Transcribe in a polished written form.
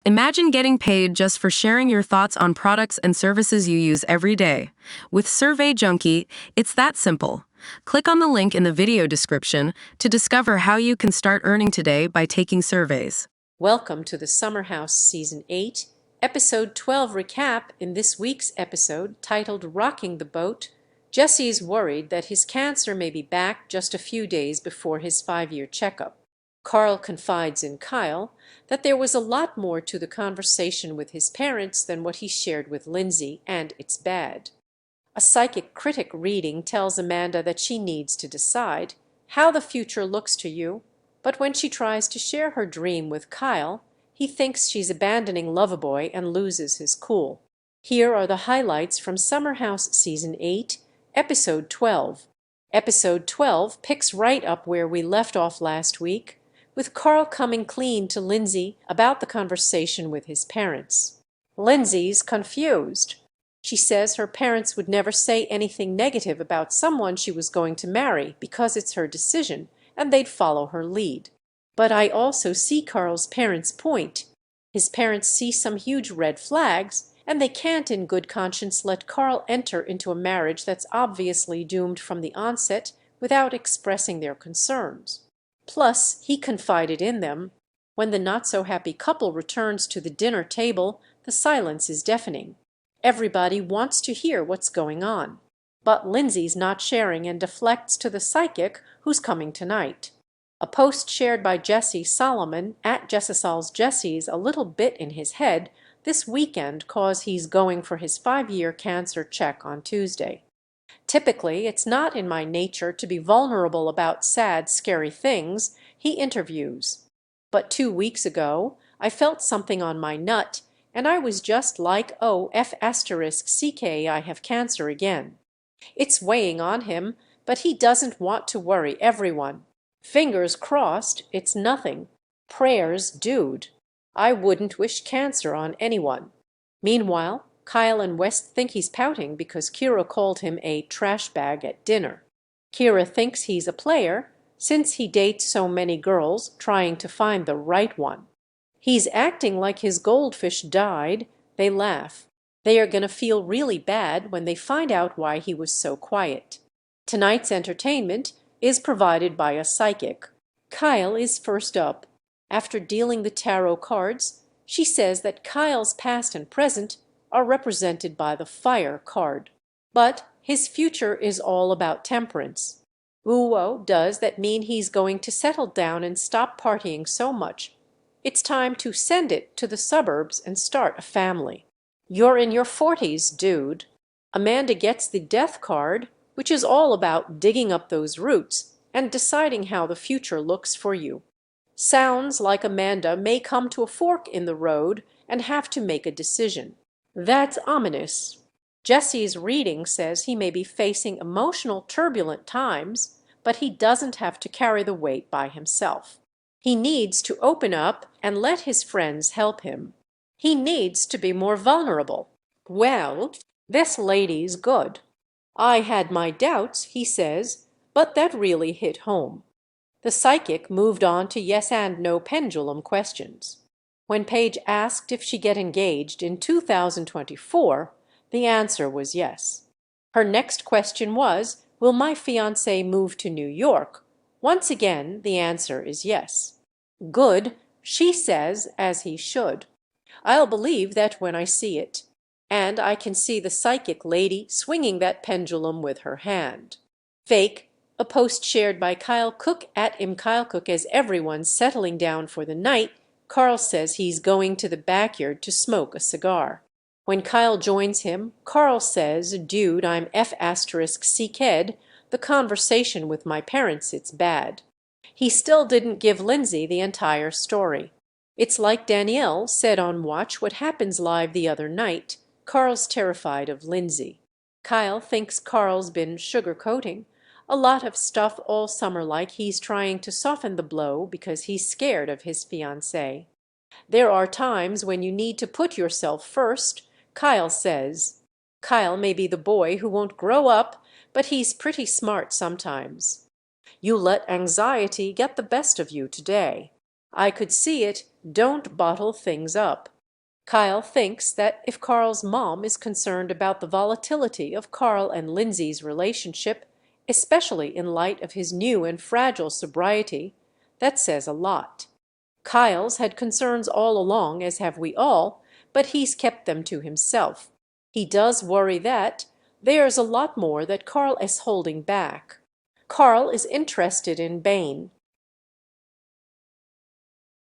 Imagine getting paid just for sharing your thoughts on products and services you use every day. With Survey Junkie, it's that simple. Click on the link in the video description to discover how you can start earning today by taking surveys. Welcome to the Summer House Season 8, Episode 12 recap. In this week's episode, titled Rocking the Boat, Jesse is worried that his cancer may be back just a few days before his 5-year checkup. Carl confides in Kyle that there was a lot more to the conversation with his parents than what he shared with Lindsay, and it's bad. A psychic critic reading tells Amanda that she needs to decide how the future looks to you, but when she tries to share her dream with Kyle, he thinks she's abandoning Loverboy and loses his cool. Here are the highlights from Summer House Season 8, Episode 12. Episode 12 picks right up where we left off last week, with Carl coming clean to Lindsay about the conversation with his parents. Lindsay's confused. She says her parents would never say anything negative about someone she was going to marry because it's her decision and they'd follow her lead. But I also see Carl's parents' point. His parents see some huge red flags, and they can't in good conscience let Carl enter into a marriage that's obviously doomed from the onset without expressing their concerns. Plus, he confided in them. When the not-so-happy couple returns to the dinner table, the silence is deafening. Everybody wants to hear what's going on. But Lindsay's not sharing and deflects to the psychic who's coming tonight. A post shared by Jesse Solomon at Jessical's Jesse's a little bit in his head this weekend cause he's going for his 5-year cancer check on Tuesday. Typically, it's not in my nature to be vulnerable about sad, scary things, he interviews. But 2 weeks ago, I felt something on my nut, and I was just like, oh, F***ck, I have cancer again. It's weighing on him, but he doesn't want to worry everyone. Fingers crossed, it's nothing. Prayers, dude. I wouldn't wish cancer on anyone. Meanwhile, Kyle and West think he's pouting because Kira called him a trash bag at dinner. Kira thinks he's a player since he dates so many girls trying to find the right one. He's acting like his goldfish died. They laugh. They are going to feel really bad when they find out why he was so quiet. Tonight's entertainment is provided by a psychic. Kyle is first up. After dealing the tarot cards, she says that Kyle's past and present are represented by the Fire card. But his future is all about temperance. Ooh, does that mean he's going to settle down and stop partying so much? It's time to send it to the suburbs and start a family. You're in your 40s, dude. Amanda gets the Death card, which is all about digging up those roots and deciding how the future looks for you. Sounds like Amanda may come to a fork in the road and have to make a decision. That's ominous. Jesse's reading says he may be facing emotional turbulent times, but he doesn't have to carry the weight by himself. He needs to open up and let his friends help him. He needs to be more vulnerable. Well, this lady's good. I had my doubts, he says, but that really hit home. The psychic moved on to yes and no pendulum questions. When Paige asked if she'd get engaged in 2024, the answer was yes. Her next question was, will my fiancé move to New York? Once again, the answer is yes. Good, she says, as he should. I'll believe that when I see it. And I can see the psychic lady swinging that pendulum with her hand. Fake, a post shared by Kyle Cook at imkylecook as everyone's settling down for the night. Carl says he's going to the backyard to smoke a cigar. When Kyle joins him, Carl says, dude, I'm F***cked, the conversation with my parents, it's bad. He still didn't give Lindsay the entire story. It's like Danielle said on Watch What Happens Live the other night. Carl's terrified of Lindsay. Kyle thinks Carl's been sugarcoating a lot of stuff all summer, like he's trying to soften the blow because he's scared of his fiancée. There are times when you need to put yourself first, Kyle says. Kyle may be the boy who won't grow up, but he's pretty smart sometimes. You let anxiety get the best of you today. I could see it. Don't bottle things up. Kyle thinks that if Carl's mom is concerned about the volatility of Carl and Lindsay's relationship, especially in light of his new and fragile sobriety, that says a lot. Kyle's had concerns all along, as have we all, but he's kept them to himself. He does worry that there's a lot more that Carl is holding back. Carl is interested in Bayne,